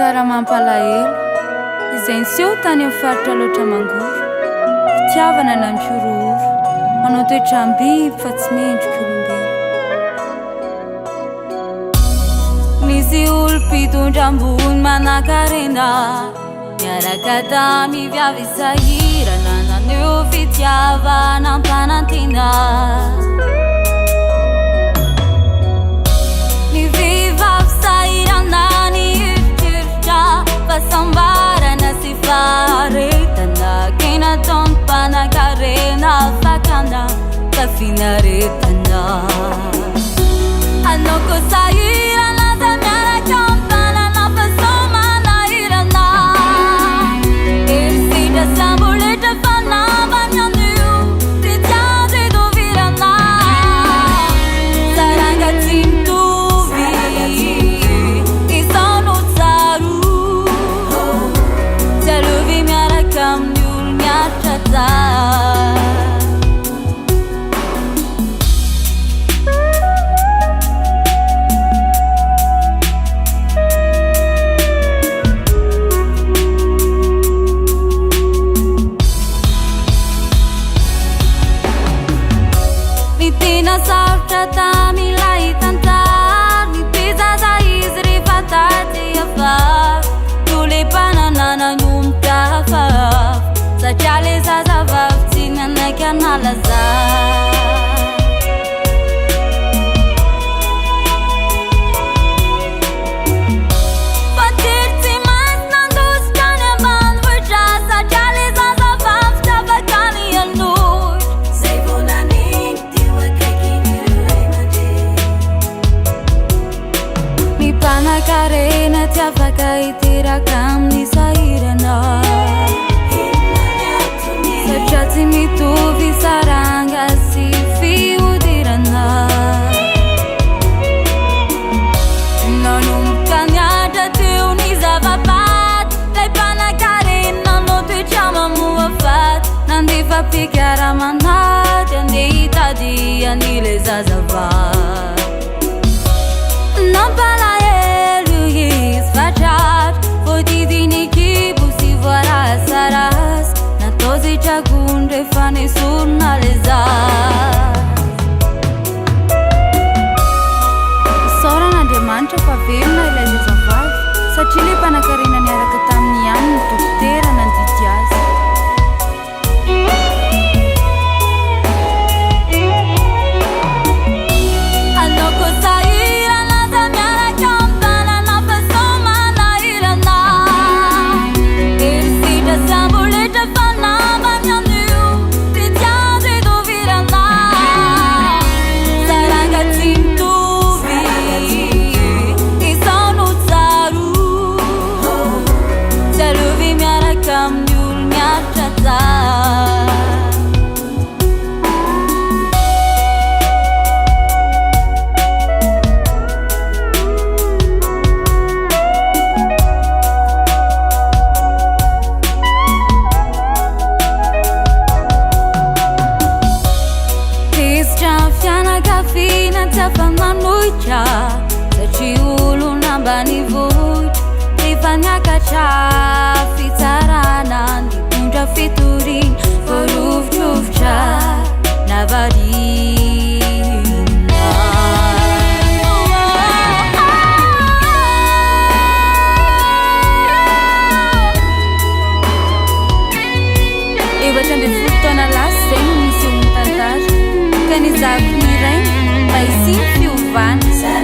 tsara mampalahelo izay niseho tany amin'ny faritra loatra mangory fitiavana na miororo manao toetram-biby fa tsy mendrika olombelo. Misy olo mpitondram-bony manan-karena miaraka tamiviavy sahirana naneo fitiavana ampanantina. Ny vehivavy sahirana ny heritreritra fahasambarana sy faharetana kena taon'ny mpanan-karena fakana tafinaretana. Anao koa sahirana da miaraka ampanana fasomana hirana erisitra samboletra fanavany anio ty tiandry dovirana saranga tsy mitovy izao no tsaro tsy alovy miaraka amin'ny olo miatra tsara. Sarotra tamilay tantara mipezaza izy rehefa tady afafy tole-pananana nomboka hafafy satria le zazavavy tsy nanaiky analaza. Karena tsy afaka hiteraka amin'ny sahirana satria tsy mitovy saranga sy fihodirana. Nanomboka niatra teo ny zavapaty lay mpanan-karena no toetra mamoafaty nandefa fikaramanady andeha hitady an'ile zazavavy nampalahelo izy fatratra voadidiny kibo sy voarasarasy natao zay tragony rehefa nesorona le zaza. Isaoran'Andriamanitra fa velona ilay zazavavy satria le mpanan-karena niaraka tamin'ny ihany ny dokotera nandidy azy. Satria olo nambany vohitra rehefa niakatra fitsarana nitondra fitorina voarovitrovitra navarina. Efatra ambin'ny folo taona lasa zay no nisy olo nitantara ka ny zako ny rainy mba hisy fiovana.